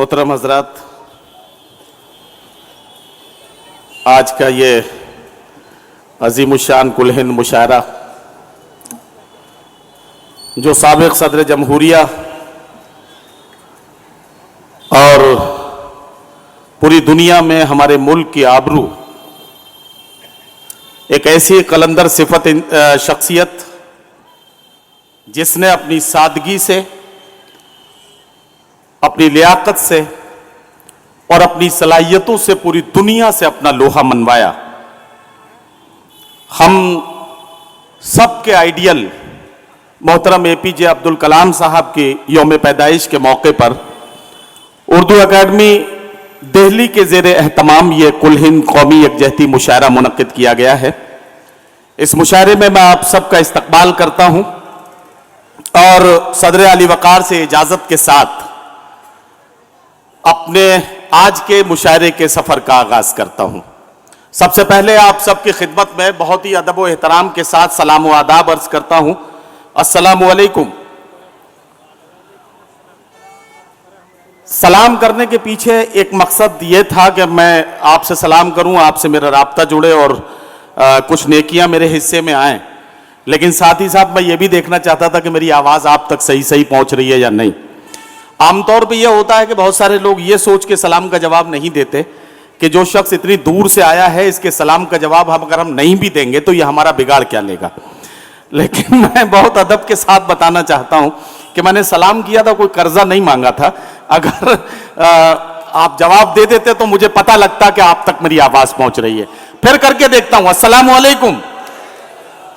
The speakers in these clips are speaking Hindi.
मोहतरम हजरात, आज का ये अजीमुशान कुल हिंद मुशायरा जो साबिक सदर जमहूरिया और पूरी दुनिया में हमारे मुल्क की आबरू, एक ऐसी कलंदर सिफत शख्सियत जिसने अपनी सादगी से, अपनी लियाकत से और अपनी सलाहियतों से पूरी दुनिया से अपना लोहा मनवाया। हम सबके आइडियल मोहतरम APJ अब्दुल कलाम साहब की यौम पैदाइश के मौके पर उर्दू अकादमी दिल्ली के ज़ेर एहतमाम ये कुल हिंद कौमी यकजहती मुशायरा मुनक्किद किया गया है। इस मुशायरे में मैं आप सबका इस्तकबाल करता हूं और सदर आली वकार से इजाज़त के साथ अपने आज के मुशायरे के सफ़र का आगाज़ करता हूं। सबसे पहले आप सबकी खिदमत में बहुत ही अदब व एहतराम के साथ सलाम व आदाब अर्ज़ करता हूं। अस्सलामु अलैकुम। सलाम करने के पीछे एक मकसद ये था कि मैं आपसे सलाम करूं, आपसे मेरा राब्ता जुड़े और कुछ नेकियां मेरे हिस्से में आएँ, लेकिन साथ ही साथ मैं ये भी देखना चाहता था कि मेरी आवाज़ आप तक सही सही पहुंच रही है या नहीं। आमतौर पे यह होता है कि बहुत सारे लोग ये सोच के सलाम का जवाब नहीं देते कि जो शख्स इतनी दूर से आया है इसके सलाम का जवाब अगर हम नहीं भी देंगे तो ये हमारा बिगाड़ क्या लेगा। लेकिन मैं बहुत अदब के साथ बताना चाहता हूं कि मैंने सलाम किया था, कोई कर्जा नहीं मांगा था। अगर आप जवाब दे देते तो मुझे पता लगता कि आप तक मेरी आवाज पहुंच रही है। फिर करके देखता हूं, अस्सलामु अलैकुम।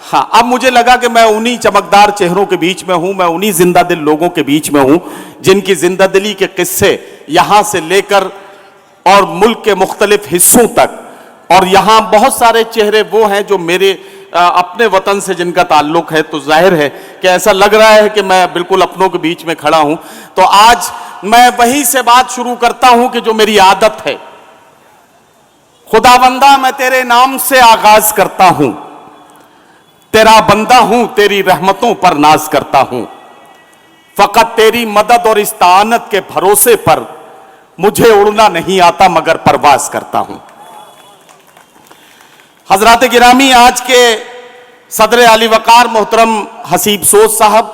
हाँ, अब मुझे लगा कि मैं उन्हीं चमकदार चेहरों के बीच में हूं, मैं उन्हीं जिंदा दिल लोगों के बीच में हूं जिनकी जिंदा दिली के किस्से यहां से लेकर और मुल्क के मुख्तलिफ हिस्सों तक, और यहां बहुत सारे चेहरे वो हैं जो मेरे अपने वतन से जिनका ताल्लुक है, तो जाहिर है कि ऐसा लग रहा है कि मैं बिल्कुल अपनों के बीच में खड़ा हूं। तो आज मैं वहीं से बात शुरू करता हूं कि जो मेरी आदत है। खुदाबंदा मैं तेरे नाम से आगाज करता हूं, तेरा बंदा हूं, तेरी रहमतों पर नाज करता हूं, फकत तेरी मदद और इस्तानत के भरोसे पर मुझे उड़ना नहीं आता मगर परवाज करता हूं। हजरात गिरामी, आज के सदर आली वकार मोहतरम हसीब सोज साहब,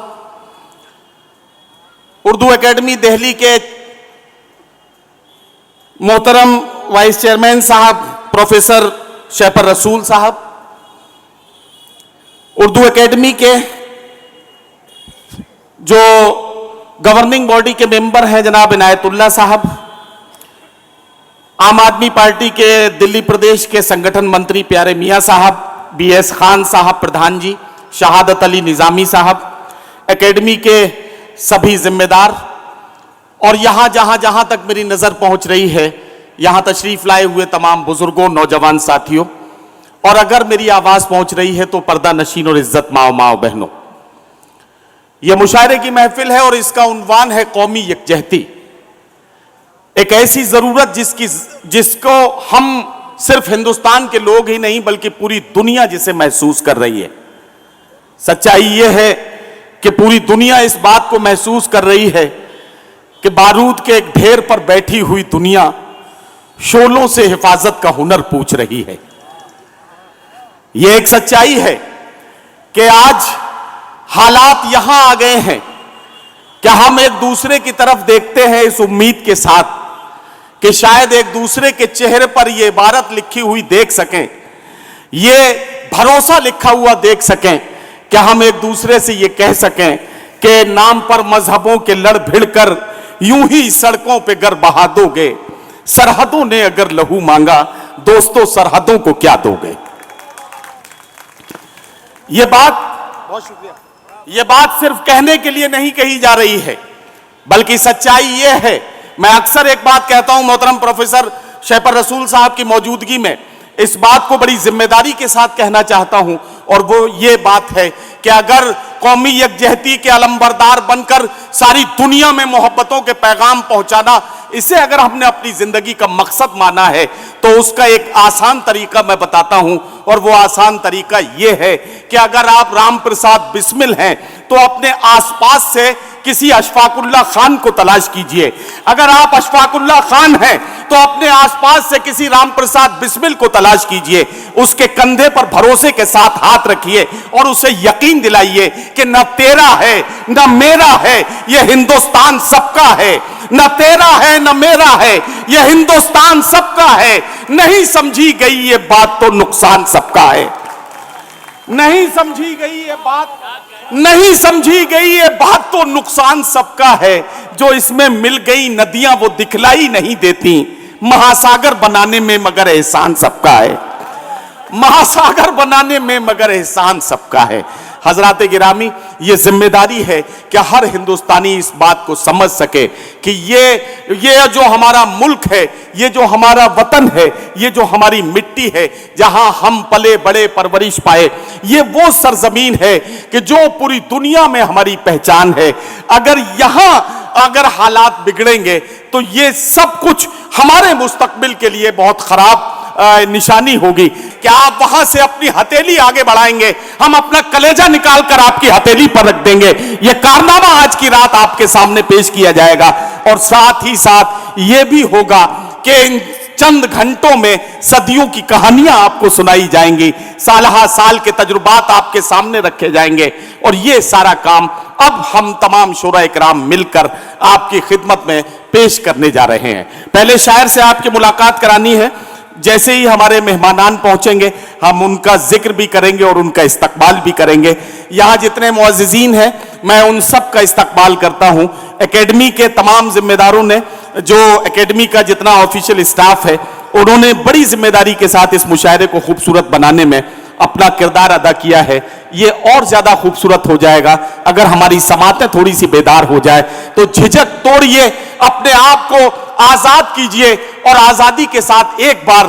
उर्दू अकेडमी दिल्ली के मोहतरम वाइस चेयरमैन साहब प्रोफेसर शहपर रसूल साहब, उर्दू एकेडमी के जो गवर्निंग बॉडी के मेंबर हैं जनाब इनायतुल्लाह साहब, आम आदमी पार्टी के दिल्ली प्रदेश के संगठन मंत्री प्यारे मियां साहब, BS खान साहब प्रधान जी, शहादत अली निजामी साहब, एकेडमी के सभी जिम्मेदार और यहां जहां तक मेरी नजर पहुंच रही है यहां तशरीफ लाए हुए तमाम बुजुर्गों, नौजवान साथियों, और अगर मेरी आवाज पहुंच रही है तो पर्दा नशीन और इज्जत माओ बहनों, यह मुशायरे की महफिल है और इसका उन्वान है कौमी यकजहती। एक ऐसी जरूरत जिसको हम सिर्फ हिंदुस्तान के लोग ही नहीं बल्कि पूरी दुनिया जिसे महसूस कर रही है। सच्चाई यह है कि पूरी दुनिया इस बात को महसूस कर रही है कि बारूद के एक ढेर पर बैठी हुई दुनिया शोलों से हिफाजत का हुनर पूछ रही है। यह एक सच्चाई है कि आज हालात यहां आ गए हैं कि हम एक दूसरे की तरफ देखते हैं इस उम्मीद के साथ कि शायद एक दूसरे के चेहरे पर यह इबारत लिखी हुई देख सकें, यह भरोसा लिखा हुआ देख सकें कि हम एक दूसरे से यह कह सकें कि नाम पर मजहबों के लड़ भिड़कर यूं ही सड़कों पे गर बहा दोगे, सरहदों ने अगर लहू मांगा दोस्तों सरहदों को क्या दोगे। यह बात, बहुत शुक्रिया, यह बात सिर्फ कहने के लिए नहीं कही जा रही है बल्कि सच्चाई यह है। मैं अक्सर एक बात कहता हूं मोहतरम प्रोफेसर शहपर रसूल साहब की मौजूदगी में, इस बात को बड़ी जिम्मेदारी के साथ कहना चाहता हूं, और वो ये बात है कि अगर कौमी यकजहती के अलंबरदार बनकर सारी दुनिया में मोहब्बतों के पैगाम पहुंचाना, इसे अगर हमने अपनी जिंदगी का मकसद माना है तो उसका एक आसान तरीका मैं बताता हूं, और वो आसान तरीका यह है कि अगर आप राम प्रसाद बिस्मिल हैं तो अपने आसपास से किसी अशफाकुल्ला खान को तलाश कीजिए। अगर आप अशफाकुल्ला खान हैं तो अपने आसपास से किसी रामप्रसाद बिस्मिल को तलाश कीजिए, उसके कंधे पर भरोसे के साथ हाथ रखिए और उसे यकीन दिलाइए कि न तेरा है न मेरा है, यह हिंदुस्तान सबका है। न तेरा है न मेरा है, यह हिंदुस्तान सबका है। नहीं समझी गई ये बात तो नुकसान सबका है। नहीं समझी गई ये बात, नहीं समझी गई ये बात तो नुकसान सबका है। जो इसमें मिल गई नदियां वो दिखलाई नहीं देती, महासागर बनाने में मगर एहसान सबका है। महासागर बनाने में मगर एहसान सबका है। हजरात गिरामी, ये जिम्मेदारी है कि हर हिंदुस्तानी इस बात को समझ सके कि ये जो हमारा मुल्क है, ये जो हमारा वतन है, ये जो हमारी मिट्टी है, जहां हम पले बड़े परवरिश पाए, ये वो सरजमीन है कि जो पूरी दुनिया में हमारी पहचान है। अगर हालात बिगड़ेंगे तो ये सब कुछ हमारे मुस्तकबिल के लिए बहुत खराब निशानी होगी। क्या आप वहां से अपनी हथेली आगे बढ़ाएंगे, हम अपना कलेजा निकाल कर आपकी हथेली पर रख देंगे। यह कारनामा आज की रात आपके सामने पेश किया जाएगा और साथ ही साथ यह भी होगा कि इन चंद घंटों में सदियों की कहानियां आपको सुनाई जाएंगी, सालहा साल के तजुर्बात आपके सामने रखे जाएंगे। और यह सारा काम अब हम तमाम शोरा इकराम मिलकर आपकी खिदमत में पेश करने जा रहे हैं। पहले शायर से आपकी मुलाकात करानी है। जैसे ही हमारे मेहमानान पहुंचेंगे हम उनका जिक्र भी करेंगे और उनका इस्तकबाल भी करेंगे। यहां जितने मुअज़्ज़िज़ीन हैं मैं उन सब का इस्तकबाल करता हूं। एकेडमी के तमाम जिम्मेदारों ने, जो एकेडमी का जितना ऑफिशियल स्टाफ है, उन्होंने बड़ी जिम्मेदारी के साथ इस मुशायरे को खूबसूरत बनाने में अपना किरदार अदा किया है। ये और ज्यादा खूबसूरत हो जाएगा अगर हमारी समातें थोड़ी सी बेदार हो जाए। तो झिझक तोड़िए, अपने आप को आजाद कीजिए और आजादी के साथ एक बार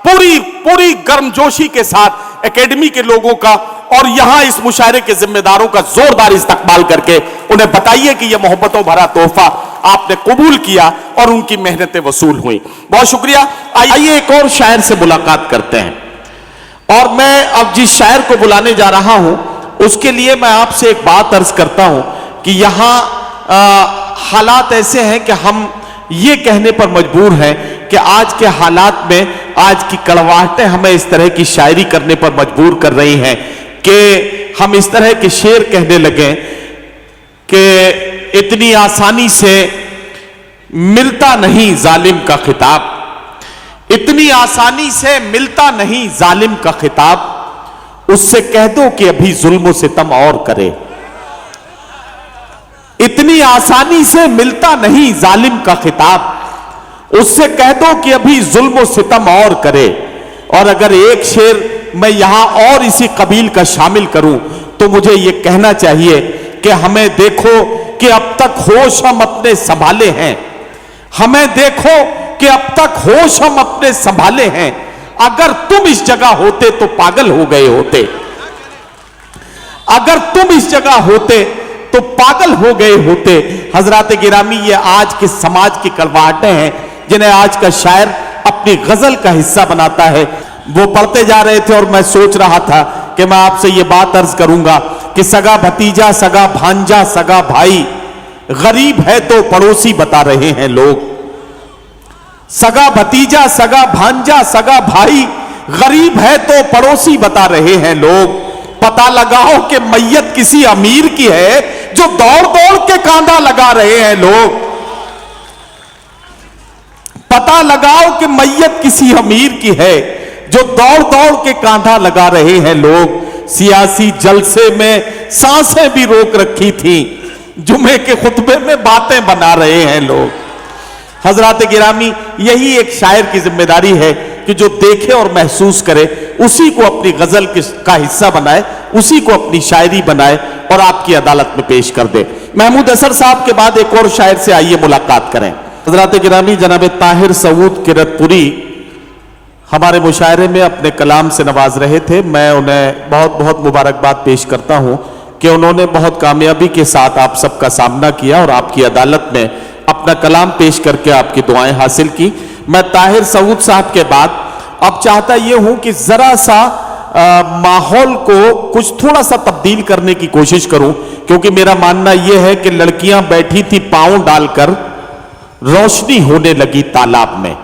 पूरी गर्मजोशी के साथ एकेडमी के लोगों का और यहां इस मुशायरे के जिम्मेदारों का जोरदार इस्तकबाल करके उन्हें बताइए कि यह मोहब्बतों भरा तोहफा आपने कबूल किया और उनकी मेहनतें वसूल हुई। बहुत शुक्रिया। आइए एक और शायर से मुलाकात करते हैं। और मैं अब जिस शायर को बुलाने जा रहा हूं उसके लिए मैं आपसे एक बात अर्ज करता हूं कि यहां हालात ऐसे हैं कि हम ये कहने पर मजबूर हैं कि आज के हालात में आज की कड़वाहटें हमें इस तरह की शायरी करने पर मजबूर कर रही हैं कि हम इस तरह के शेर कहने लगे कि इतनी आसानी से मिलता नहीं जालिम का खिताब, इतनी आसानी से मिलता नहीं जालिम का खिताब, उससे कह दो कि अभी जुल्म सितम और करे। इतनी आसानी से मिलता नहीं जालिम का खिताब, उससे कह दो कि अभी जुल्म सितम और करे। और अगर एक शेर मैं यहां और इसी कबील का शामिल करूं तो मुझे यह कहना चाहिए कि हमें देखो कि अब तक होश हम अपने संभाले हैं, हमें देखो कि अब तक होश हम अपने संभाले हैं। अगर तुम इस जगह होते तो पागल हो गए होते, अगर तुम इस जगह होते तो पागल हो गए होते। हजरात गिरामी, ये आज के समाज की कड़वाहटें हैं जिन्हें आज का शायर अपनी गजल का हिस्सा बनाता है। वो पढ़ते जा रहे थे और मैं सोच रहा था कि मैं आपसे ये बात अर्ज करूंगा कि सगा भतीजा, सगा भांजा, सगा भाई, गरीब है तो पड़ोसी बता रहे हैं लोग। सगा भतीजा, सगा भांजा, सगा भाई, गरीब है तो पड़ोसी बता रहे हैं लोग। पता लगाओ कि मैयत किसी अमीर की है जो दौड़ दौड़ के कांधा लगा रहे हैं लोग। पता लगाओ कि मैयत किसी अमीर की है जो दौड़ दौड़ के कांधा लगा रहे हैं लोग। सियासी जलसे में सांसें भी रोक रखी थी, जुमे के खुतबे में बातें बना रहे हैं लोग। हजरात गिरामी, यही एक शायर की जिम्मेदारी है कि जो देखे और महसूस करे उसी को अपनी गजल का हिस्सा बनाए, उसी को अपनी शायरी बनाए और आपकी अदालत में पेश कर दे। महमूद असर साहब के बाद एक और शायर से आइए मुलाकात करें। हजरात गिरामी, जनाब ताहिर सऊद किरतपुरी हमारे मुशायरे में अपने कलाम से नवाज रहे थे। मैं उन्हें बहुत बहुत मुबारकबाद पेश करता हूं कि उन्होंने बहुत कामयाबी के साथ आप सबका सामना किया और आपकी अदालत में अपना कलाम पेश करके आपकी दुआएं हासिल की। मैं ताहिर सऊद साहब के बाद अब चाहता यह हूं कि जरा सा माहौल को कुछ थोड़ा सा तब्दील करने की कोशिश करूं, क्योंकि मेरा मानना यह है कि लड़कियां बैठी थी पांव डालकर, रोशनी होने लगी तालाब में।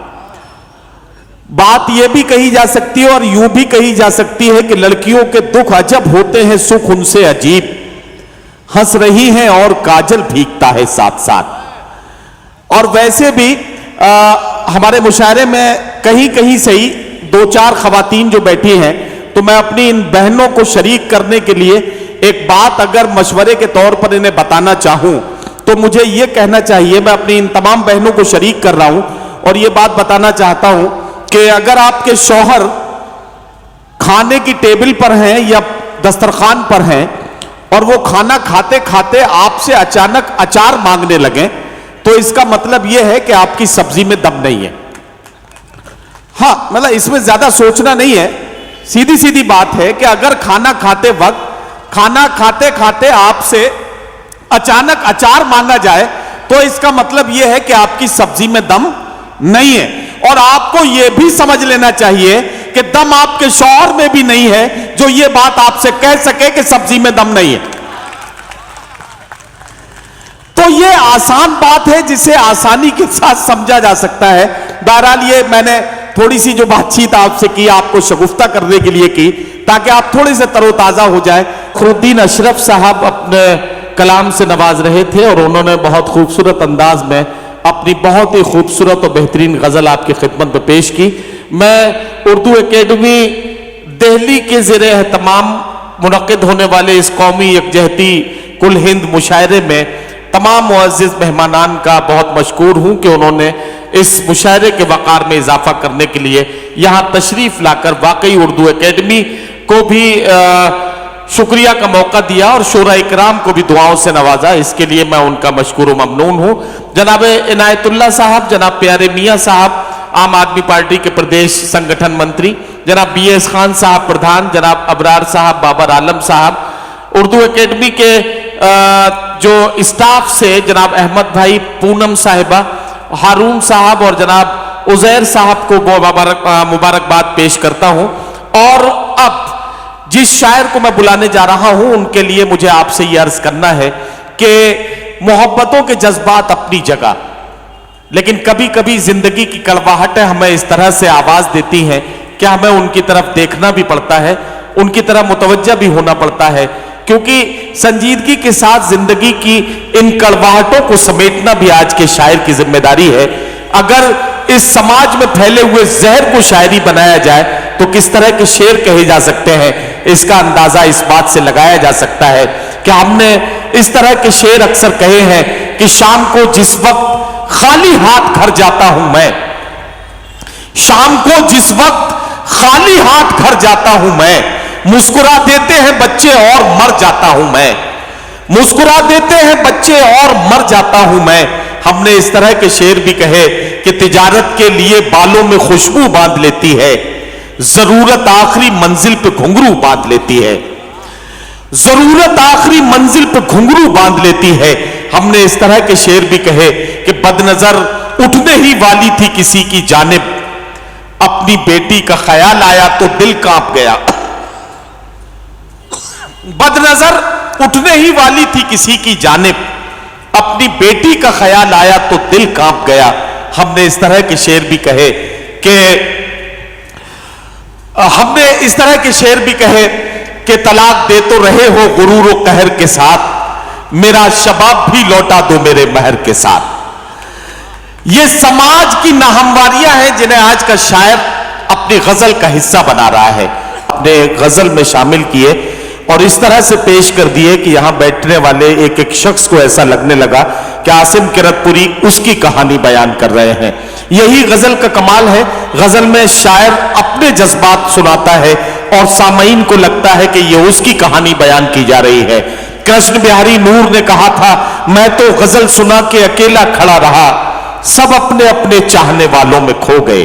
बात यह भी कही जा सकती है और यूं भी कही जा सकती है कि लड़कियों के दुख अजब होते हैं, सुख उनसे अजीब। हंस रही हैं और काजल भीगता है साथ साथ। और वैसे भी हमारे मुशायरे में कहीं कहीं सही दो चार खवातीन जो बैठी हैं, तो मैं अपनी इन बहनों को शरीक करने के लिए एक बात अगर मशवरे के तौर पर इन्हें बताना चाहूं तो मुझे यह कहना चाहिए, मैं अपनी इन तमाम बहनों को शरीक कर रहा हूं और यह बात बताना चाहता हूं कि अगर आपके शौहर खाने की टेबल पर हैं या दस्तरखान पर हैं और वो खाना खाते खाते आपसे अचानक अचार मांगने लगे, तो इसका मतलब यह है कि आपकी सब्जी में दम नहीं है। हां, मतलब इसमें ज्यादा सोचना नहीं है, सीधी सीधी बात है कि अगर खाना खाते वक्त खाना खाते खाते आपसे अचानक अचार मांगा जाए तो इसका मतलब यह है कि आपकी सब्जी में दम नहीं है। और आपको यह भी समझ लेना चाहिए कि दम आपके शौहर में भी नहीं है जो यह बात आपसे कह सके कि सब्जी में दम नहीं है। तो यह आसान बात है जिसे आसानी के साथ समझा जा सकता है। बहरहाल ये मैंने थोड़ी सी जो बातचीत आपसे की, आपको शगुफ्ता करने के लिए की, ताकि आप थोड़े से तरोताजा हो जाए। फखरुद्दीन अशरफ साहब अपने कलाम से नवाज रहे थे और उन्होंने बहुत खूबसूरत अंदाज में अपनी बहुत ही खूबसूरत और बेहतरीन गजल आपकी खिदमत में पेश की। मैं उर्दू एकेडमी दिल्ली के ज़ेरे एहतमाम मुनक्किद होने वाले इस कौमी यकजहती कुल हिंद मुशायरे में तमाम मुअज़्ज़िज़ मेहमानान का बहुत मशकूर हूं कि उन्होंने इस मुशायरे के वक़ार में इजाफा करने के लिए यहां तशरीफ लाकर वाकई उर्दू एकेडमी को भी शुक्रिया का मौका दिया और शोरा इकराम को भी दुआओं से नवाजा। इसके लिए मैं उनका मशकूर ममनून हूं। जनाब इनायतुल्लाह साहब, जनाब प्यारे मियाँ साहब आम आदमी पार्टी के प्रदेश संगठन मंत्री, जनाब BS खान साहब प्रधान, जनाब अबरार साहब, बाबर आलम साहब, उर्दू एकेडमी के जो स्टाफ से जनाब अहमद भाई, पूनम साहिबा, हारून साहब और जनाब उजैर साहब को मुबारकबाद पेश करता हूं। और अब जिस शायर को मैं बुलाने जा रहा हूं उनके लिए मुझे आपसे यह अर्ज करना है कि मोहब्बतों के जज्बात अपनी जगह, लेकिन कभी कभी जिंदगी की कड़वाहटें हमें इस तरह से आवाज देती हैं कि हमें उनकी तरफ देखना भी पड़ता है, उनकी तरफ मुतवज्जा भी होना पड़ता है, क्योंकि संजीदगी के साथ जिंदगी की इन कड़वाहटों को समेटना भी आज के शायर की जिम्मेदारी है। अगर इस समाज में फैले हुए जहर को शायरी बनाया जाए तो किस तरह के शेर कहे जा सकते हैं, इसका अंदाजा इस बात से लगाया जा सकता है कि हमने इस तरह के शेर अक्सर कहे हैं कि शाम को जिस वक्त खाली हाथ घर जाता हूं मैं, शाम को जिस वक्त खाली हाथ घर जाता हूं मैं, मुस्कुरा देते हैं बच्चे और मर जाता हूं मैं, मुस्कुरा देते हैं बच्चे और मर जाता हूं मैं। हमने इस तरह के शेर भी कहे कि तिजारत के लिए बालों में खुशबू बांध लेती है, जरूरत आखिरी मंजिल पे घुंघरू बांध लेती है, जरूरत आखिरी मंजिल पे घुंघरू बांध लेती है। हमने इस तरह के शेर भी कहे कि बदनजर उठने ही वाली थी किसी की जानिब, अपनी बेटी का ख्याल आया तो दिल कांप गया, बदनजर उठने ही वाली थी किसी की जानिब, अपनी बेटी का ख्याल आया तो दिल कांप गया। हमने इस तरह के शेर भी कहे कि हमने इस तरह के शेर भी कहे कि तलाक दे तो रहे हो गुरूर व कहर के साथ, मेरा शबाब भी लौटा दो मेरे महर के साथ। ये समाज की नाहमवारियां हैं जिन्हें आज का शायर अपनी गजल का हिस्सा बना रहा है, अपने गजल में शामिल किए और इस तरह से पेश कर दिए कि यहां बैठने वाले एक एक शख्स को ऐसा लगने लगा कि आसिम किरतपुरी उसकी कहानी बयान कर रहे हैं। यही गजल का कमाल है, गजल में शायर अपने जज्बात सुनाता है और सामईन को लगता है कि यह उसकी कहानी बयान की जा रही है। कृष्ण बिहारी नूर ने कहा था, मैं तो गजल सुना के अकेला खड़ा रहा, सब अपने अपने चाहने वालों में खो गए।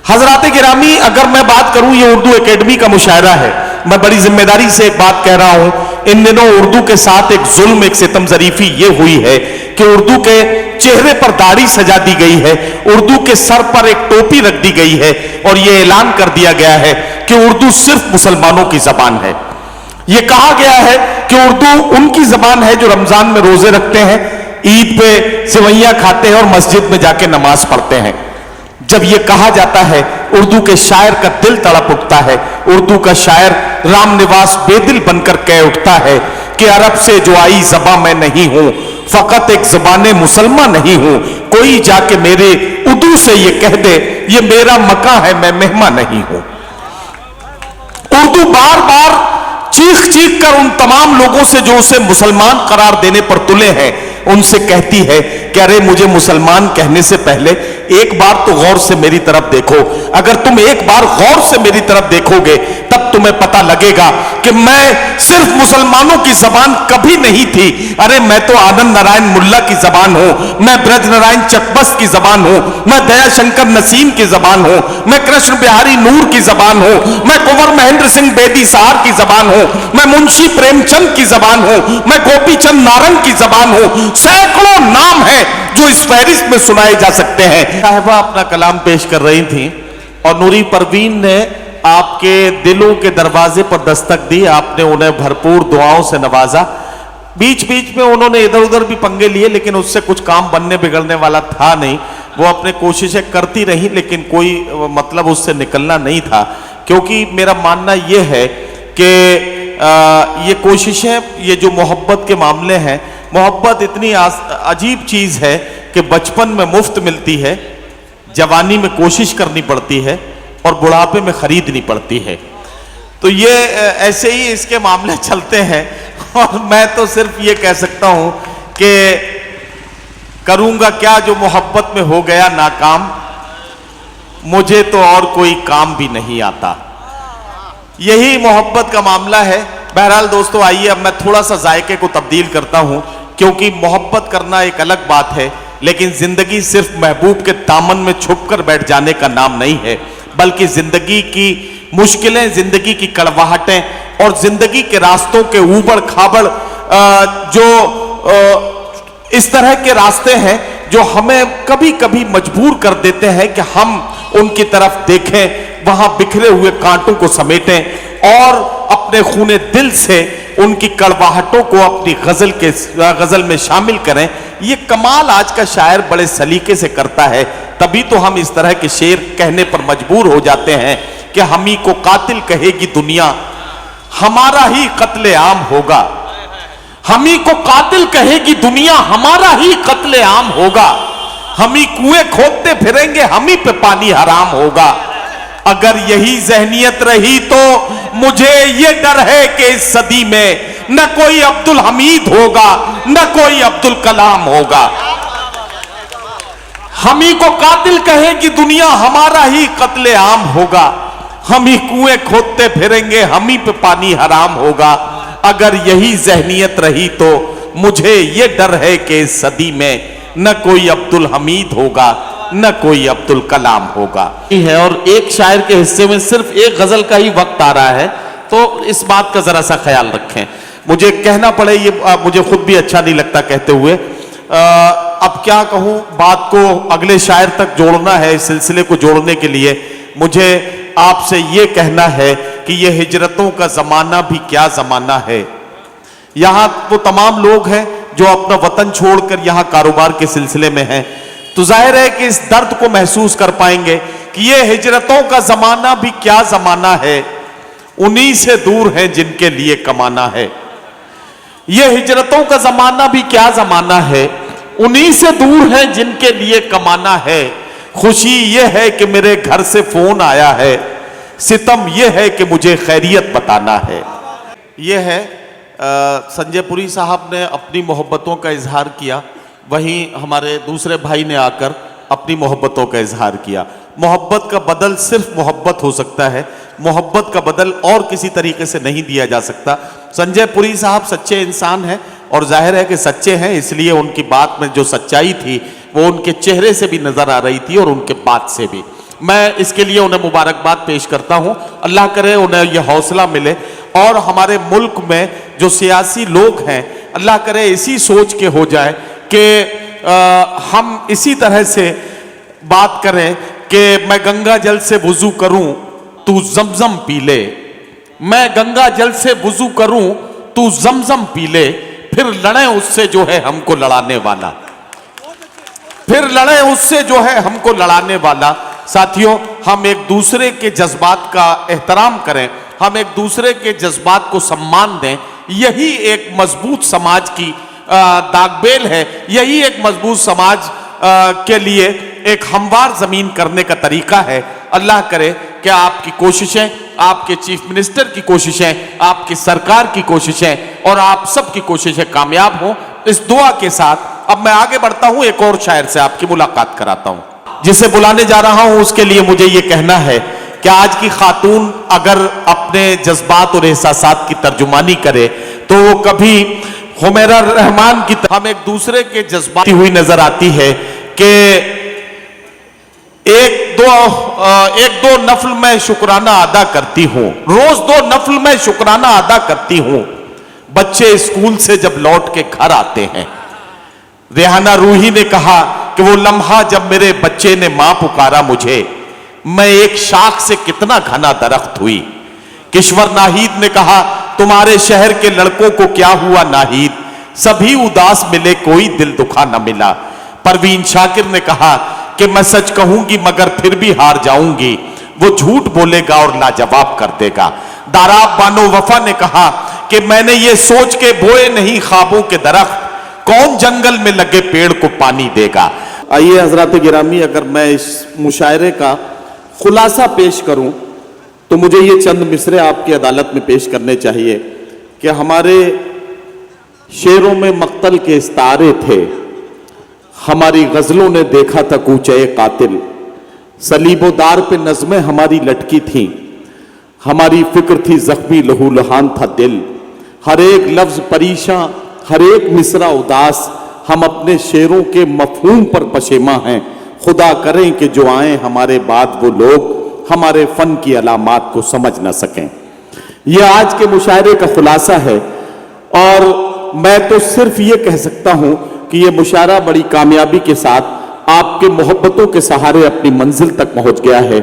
हजरात गिरामी, अगर मैं बात करूं, ये उर्दू एकेडमी का मुशायरा है, मैं बड़ी जिम्मेदारी से एक बात कह रहा हूं। इन दिनों उर्दू के साथ एक जुल्म, एक सितम जरीफी ये हुई है कि उर्दू के चेहरे पर दाढ़ी सजा दी गई है, उर्दू के सर पर एक टोपी रख दी गई है और यह ऐलान कर दिया गया है कि उर्दू सिर्फ मुसलमानों की जबान है। यह कहा गया है कि उर्दू उनकी जबान है जो रमजान में रोजे रखते हैं, ईद पे सेवैयां खाते हैं और मस्जिद में जाके नमाज पढ़ते हैं। जब यह कहा जाता है, उर्दू के शायर का दिल तड़प उठता है। उर्दू का शायर रामनिवास बेदिल बनकर कह उठता है कि अरब से जो आई ज़बां मैं नहीं हूं, फकत एक ज़बाने मुसलमान नहीं हूं। कोई जाके मेरे उर्दू से ये कह दे, ये मेरा मकान है, मैं मेहमान नहीं हूं। उर्दू बार बार चीख चीख कर उन तमाम लोगों से जो उसे मुसलमान करार देने पर तुले हैं, उनसे कहती है कि अरे मुझे मुसलमान कहने से पहले एक बार तो गौर से मेरी तरफ देखो। अगर तुम एक बार गौर से मेरी तरफ देखोगे तब तुम्हें पता लगेगा कि मैं सिर्फ मुसलमानों की जबान कभी नहीं थी। अरे मैं तो आनंद नारायण मुल्ला की जबान हूं, मैं ब्रज नारायण चकबस की जबान हूं, मैं दयाशंकर नसीम की जबान हूं, मैं कृष्ण बिहारी नूर की जबान हूं, मैं कुंवर महेंद्र सिंह बेदी साहर की जबान हूं, मैं मुंशी प्रेमचंद की जबान हूं, मैं गोपी चंद नारंग की जबान हूं। सैकड़ों नाम हैं जो इस फहरिस्त में सुनाए जा सकते हैं। साहिबा अपना कलाम पेश कर रही थी और नूरी परवीन ने आपके दिलों के दरवाजे पर दस्तक दी। आपने उन्हें भरपूर दुआओं से नवाजा। बीच बीच में उन्होंने इधर उधर भी पंगे लिए, लेकिन उससे कुछ काम बनने बिगड़ने वाला था नहीं। वो अपने कोशिशें करती रही, लेकिन कोई मतलब उससे निकलना नहीं था। क्योंकि मेरा मानना यह है कि ये कोशिशें, ये जो मोहब्बत के मामले हैं, मोहब्बत इतनी अजीब चीज है कि बचपन में मुफ्त मिलती है, जवानी में कोशिश करनी पड़ती है और बुढ़ापे में खरीदनी पड़ती है। तो ये ऐसे ही इसके मामले चलते हैं। और मैं तो सिर्फ ये कह सकता हूं कि करूंगा क्या जो मोहब्बत में हो गया नाकाम, मुझे तो और कोई काम भी नहीं आता। यही मोहब्बत का मामला है। बहरहाल दोस्तों, आइए अब मैं थोड़ा सा जायके को तब्दील करता हूं, क्योंकि मोहब्बत करना एक अलग बात है, लेकिन जिंदगी सिर्फ महबूब के दामन में छुपकर बैठ जाने का नाम नहीं है, बल्कि जिंदगी की मुश्किलें, जिंदगी की कड़वाहटें और जिंदगी के रास्तों के ऊबड़ खाबड़ इस तरह के रास्ते हैं जो हमें कभी कभी मजबूर कर देते हैं कि हम उनकी तरफ देखें, वहां बिखरे हुए कांटों को समेटें और अपने खूने दिल से उनकी कड़वाहटों को अपनी गजल में शामिल करें। ये कमाल आज का शायर बड़े सलीके से करता है। तभी तो हम इस तरह के शेर कहने पर मजबूर हो जाते हैं कि हम ही को कातिल कहेगी दुनिया, हमारा ही कत्ले आम होगा। हम ही को कातिल कहेगी दुनिया, हमारा ही कत्ले आम होगा। हम ही कुएं खोदते फिरेंगे, हम ही पे पानी हराम होगा। अगर यही जहनियत रही तो मुझे ये डर है कि इस सदी में न कोई अब्दुल हमीद होगा, न कोई अब्दुल कलाम होगा। हम ही को कातिल कहेगी दुनिया, हमारा ही कत्ले आम होगा। हम ही कुएं खोदते फिरेंगे, हम ही पे पानी हराम होगा। अगर यही जहनियत रही तो मुझे ये डर है कि इस सदी में न कोई अब्दुल हमीद होगा, न कोई अब्दुल कलाम होगा। है और एक शायर के हिस्से में सिर्फ एक गजल का ही वक्त आ रहा है, तो इस बात का जरा सा ख्याल रखें। मुझे कहना पड़े, ये मुझे खुद भी अच्छा नहीं लगता कहते हुए। अब क्या कहूं, बात को अगले शायर तक जोड़ना है, इस सिलसिले को जोड़ने के लिए मुझे आपसे ये कहना है कि ये हिजरतों का जमाना भी क्या जमाना है। यहां वो तमाम लोग हैं जो अपना वतन छोड़कर यहां कारोबार के सिलसिले में हैं, तो जाहिर है कि इस दर्द को महसूस कर पाएंगे कि ये हिजरतों का जमाना भी क्या जमाना है। उन्हीं से दूर है जिनके लिए कमाना है। ये हिजरतों का जमाना भी क्या जमाना है, उन्हीं से दूर है जिनके लिए कमाना है। खुशी ये है कि मेरे घर से फोन आया है, सितम ये है कि मुझे खैरियत बताना है। ये है संजय पुरी साहब ने अपनी मोहब्बतों का इजहार किया, वहीं हमारे दूसरे भाई ने आकर अपनी मोहब्बतों का इजहार किया। मोहब्बत का बदल सिर्फ मोहब्बत हो सकता है, मोहब्बत का बदल और किसी तरीके से नहीं दिया जा सकता। संजय पुरी साहब सच्चे इंसान हैं और जाहिर है कि सच्चे हैं, इसलिए उनकी बात में जो सच्चाई थी वो उनके चेहरे से भी नजर आ रही थी और उनके बात से भी। मैं इसके लिए उन्हें मुबारकबाद पेश करता हूं। अल्लाह करे उन्हें यह हौसला मिले और हमारे मुल्क में जो सियासी लोग हैं, अल्लाह करे इसी सोच के हो जाए कि हम इसी तरह से बात करें कि मैं गंगा जल से वुजू करूं तू जमजम पी ले, मैं गंगा जल से वुजू करूं तू जमजम पी ले, फिर लड़े उससे जो है हमको लड़ाने वाला, फिर लड़े उससे जो है हमको लड़ाने वाला। साथियों, हम एक दूसरे के जज्बात का एहतराम करें, हम एक दूसरे के जज्बात को सम्मान दें, यही एक मजबूत समाज की दागबेल है, यही एक मजबूत समाज के लिए एक हमवार जमीन करने का तरीका है। अल्लाह करे कि आपकी कोशिशें, आपके चीफ मिनिस्टर की कोशिशें, आपकी सरकार की कोशिशें और आप सबकी कोशिशें कामयाब हों। इस दुआ के साथ अब मैं आगे बढ़ता हूं, एक और शायर से आपकी मुलाकात कराता हूं। जिसे बुलाने जा रहा हूं उसके लिए मुझे यह कहना है कि आज की खातून अगर अपने जज्बात और एहसासात की तर्जुमानी करे तो वो कभी हुमैरा रहमान की हम एक दूसरे के जज्बाती हुई नजर आती है कि एक दो नफल में शुक्राना अदा करती हूं, रोज 2 नफल में शुक्राना अदा करती हूं, बच्चे स्कूल से जब लौट के घर आते हैं। रेहाना रूही ने कहा कि वो लम्हा जब मेरे बच्चे ने मां पुकारा मुझे, मैं एक शाख से कितना घना दरख्त हुई। किश्वर नाहीद ने कहा तुम्हारे शहर के लड़कों को क्या हुआ नाहीद, सभी उदास मिले कोई दिल दुखा न मिला। परवीन शाकिर ने कहा कि मैं सच कहूंगी मगर फिर भी हार जाऊंगी, वो झूठ बोलेगा और लाजवाब कर देगा। दाराब बानो वफा ने कहा कि मैंने ये सोच के बोए नहीं ख्वाबों के दरख्त, कौन जंगल में लगे पेड़ को पानी देगा। आइए हजरात गिरामी, अगर मैं इस मुशायरे का खुलासा पेश करूं तो मुझे ये चंद मिसरे आपकी अदालत में पेश करने चाहिए कि हमारे शेरों में मक्तल के इस्तारे थे, हमारी गजलों ने देखा था कूचे कातिल, सलीबोदार पे नज़में हमारी लटकी थी, हमारी फिक्र थी जख्मी लहू लहान था दिल, हर एक लफ्ज परीशां हर एक मिसरा उदास, हम अपने शेरों के मफहूम पर पशेमा हैं। खुदा करें कि जो आए हमारे बाद वो लोग हमारे फन की अलामात को समझ ना सकें। यह आज के मुशायरे का खुलासा है और मैं तो सिर्फ ये कह सकता हूं कि यह मुशायरा बड़ी कामयाबी के साथ आपके मोहब्बतों के सहारे अपनी मंजिल तक पहुंच गया है।